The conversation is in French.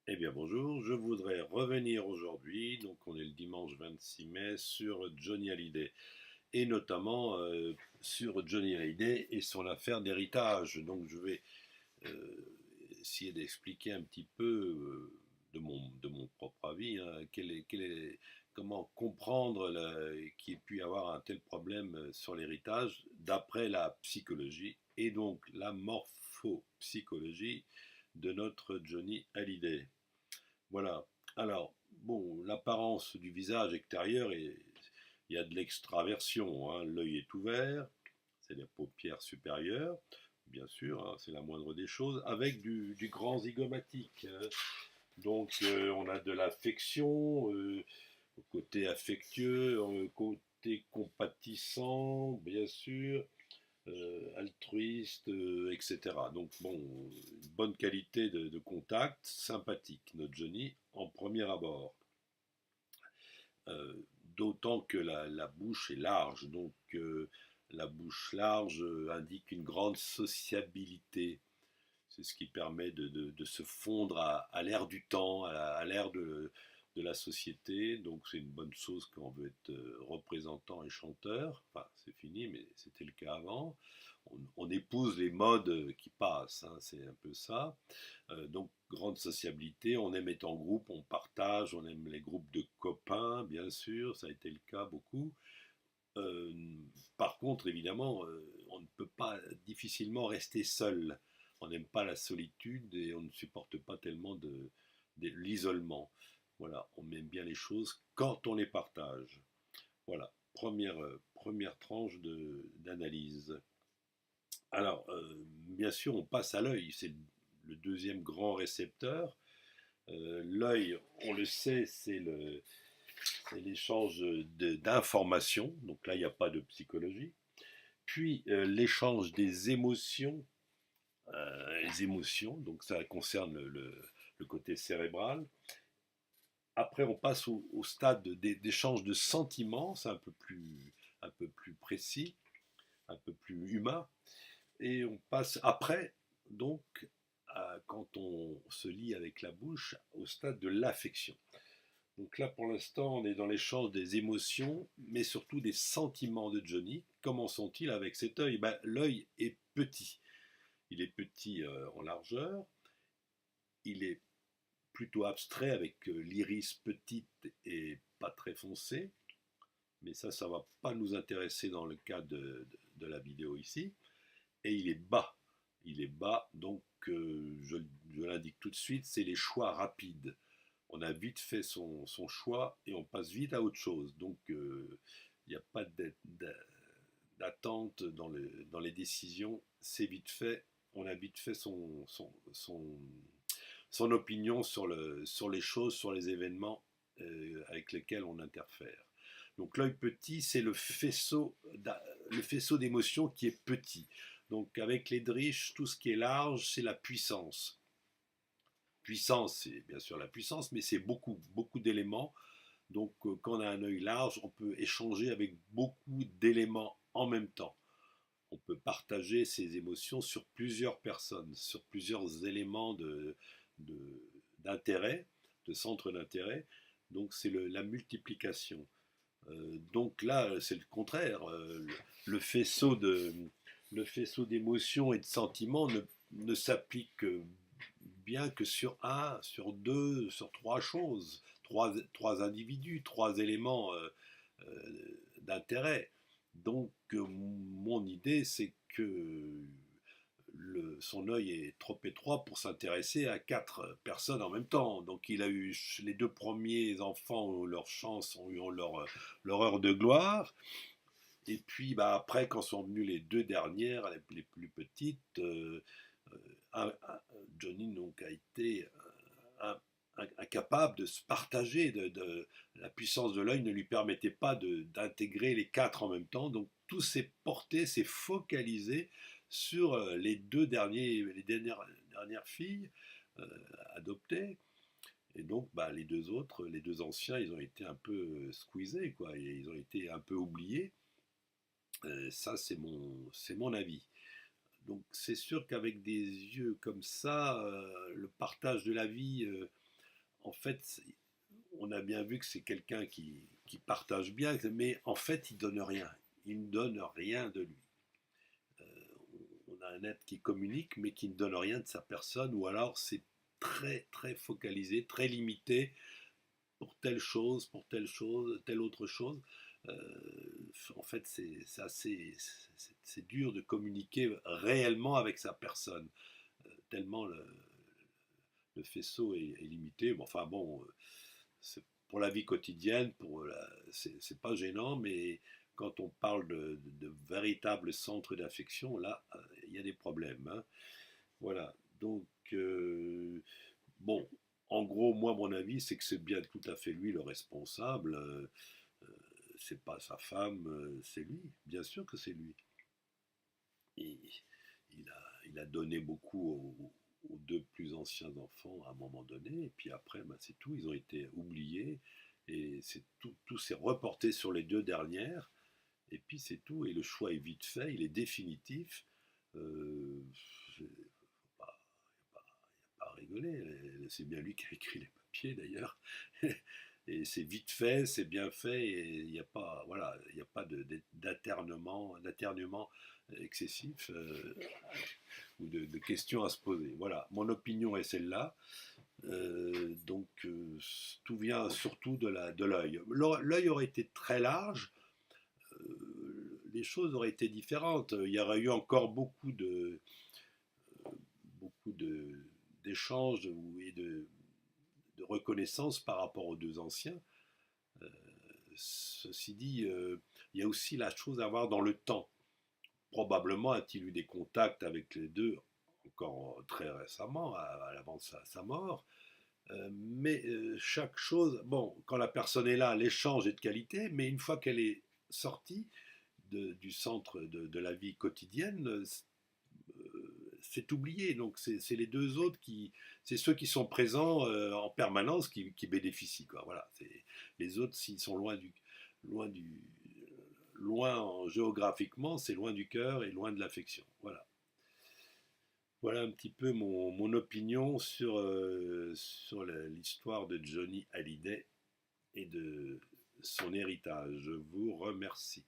Eh bien bonjour, je voudrais revenir aujourd'hui, donc on est le dimanche 26 mai, sur Johnny Hallyday, et notamment sur Johnny Hallyday et son affaire d'héritage. Donc je vais euh, essayer d'expliquer un petit peu de mon propre avis, hein, comment comprendre qu'il y ait pu y avoir un tel problème sur l'héritage d'après la psychologie et donc la morphopsychologie de notre Johnny Hallyday. Voilà. Alors, bon, l'apparence du visage extérieur, il y a de l'extraversion, hein. L'œil est ouvert, c'est la paupière supérieure, bien sûr, hein, c'est la moindre des choses, avec du grand zygomatique, hein. Donc, on a de l'affection, côté affectueux, côté compatissant, bien sûr, altruiste, etc. Donc bon, une bonne qualité de contact, sympathique, notre Johnny, en premier abord. D'autant que la bouche est large, donc la bouche large indique une grande sociabilité. C'est ce qui permet de se fondre à l'ère du temps, à l'ère de la société. Donc c'est une bonne chose quand on veut être représentant et chanteur. Enfin, c'est fini, mais c'était le cas avant. On épouse les modes qui passent, hein, c'est un peu ça. Donc grande sociabilité, on aime être en groupe, on partage, on aime les groupes de copains, bien sûr, ça a été le cas beaucoup. Euh, Par contre, évidemment, on ne peut pas difficilement rester seul. On n'aime pas la solitude et on ne supporte pas tellement de l'isolement. Voilà, on aime bien les choses quand on les partage. Voilà, première tranche d'analyse. Alors, bien sûr, on passe à l'œil, c'est le deuxième grand récepteur. L'œil, on le sait, c'est l'échange d'informations, donc là, il n'y a pas de psychologie. Puis l'échange des émotions, les émotions, donc ça concerne le côté cérébral. Après, on passe au stade d'échange de sentiments, c'est un peu plus précis, un peu plus humain. Et on passe après, donc, quand on se lie avec la bouche, au stade de l'affection. Donc là, pour l'instant, on est dans l'échange des émotions, mais surtout des sentiments de Johnny. Comment sont-ils avec cet œil? Ben, l'œil est petit. Il est petit en largeur. Il est plutôt abstrait avec l'iris petite et pas très foncé. Mais ça ne va pas nous intéresser dans le cas de la vidéo ici. Et il est bas. Il est bas, donc je l'indique tout de suite, c'est les choix rapides. On a vite fait son choix et on passe vite à autre chose. Donc il n'y a pas d'attente dans les décisions. C'est vite fait. On a vite fait son opinion sur les choses, sur les événements avec lesquels on interfère. Donc l'œil petit, c'est le faisceau d'émotions qui est petit. Donc avec les driches, tout ce qui est large, c'est la puissance. Puissance, c'est bien sûr la puissance, mais c'est beaucoup, beaucoup d'éléments. Donc quand on a un œil large, on peut échanger avec beaucoup d'éléments en même temps. On peut partager ses émotions sur plusieurs personnes, sur plusieurs éléments d'intérêt, de centre d'intérêt. Donc c'est la multiplication. Donc là, c'est le contraire. Le faisceau le faisceau d'émotions et de sentiments ne s'applique bien que sur un, sur deux, sur trois choses, trois individus, trois éléments d'intérêt. Donc mon idée, c'est que son œil est trop étroit pour s'intéresser à quatre personnes en même temps. Donc il a eu les deux premiers enfants ont eu leur chance, ont eu leur heure de gloire. Et puis bah, après, quand sont venues les deux dernières, les plus petites, Johnny donc, a été un, incapable de se partager. La puissance de l'œil ne lui permettait pas d'intégrer les quatre en même temps. Donc tout s'est porté, s'est focalisé sur dernières filles adoptées. Et donc, bah, les deux autres, les deux anciens, ils ont été un peu squeezés, quoi. Ils ont été un peu oubliés. Ça, c'est mon avis. Donc, c'est sûr qu'avec des yeux comme ça, le partage de la vie en fait, on a bien vu que c'est quelqu'un qui partage bien, mais en fait, il donne rien. Il ne donne rien de lui. On a un être qui communique, mais qui ne donne rien de sa personne, ou alors c'est très, très focalisé, très limité pour telle chose, telle autre chose. En fait, c'est dur de communiquer réellement avec sa personne, tellement le faisceau est limité. Bon, enfin bon, pour la vie quotidienne, c'est pas gênant, mais quand on parle de véritables centres d'affection, là, il y a des problèmes. Hein. Voilà. Donc, bon, en gros, moi, mon avis, c'est que c'est bien tout à fait lui le responsable. C'est pas sa femme, c'est lui. Bien sûr que c'est lui. Et il a donné beaucoup aux deux plus anciens enfants à un moment donné, et puis après, ben, c'est tout, ils ont été oubliés, et tout s'est reporté sur les deux dernières, et puis c'est tout, et le choix est vite fait, il est définitif. Euh, pas, pas à rigoler, c'est bien lui qui a écrit les papiers d'ailleurs. Et c'est vite fait, c'est bien fait, et il n'y a pas, voilà, il n'y a pas d'aternement excessif ou de questions à se poser. Voilà, mon opinion est celle-là. Donc tout vient surtout de l'œil. L'œil aurait été très large, les choses auraient été différentes. Il y aurait eu encore beaucoup d'échanges et de reconnaissance par rapport aux deux anciens. Euh, Ceci dit, il y a aussi la chose à voir dans le temps. Probablement a-t-il eu des contacts avec les deux encore très récemment, à l'avant de sa mort. Mais chaque chose, bon, quand la personne est là, l'échange est de qualité, mais une fois qu'elle est sortie du centre de la vie quotidienne, c'est oublié. Donc c'est les deux autres c'est ceux qui sont présents en permanence qui bénéficient. Quoi. Voilà. Les autres, s'ils sont loin du, géographiquement, c'est loin du cœur et loin de l'affection. Voilà. Voilà un petit peu mon opinion sur l'histoire de Johnny Hallyday et de son héritage. Je vous remercie.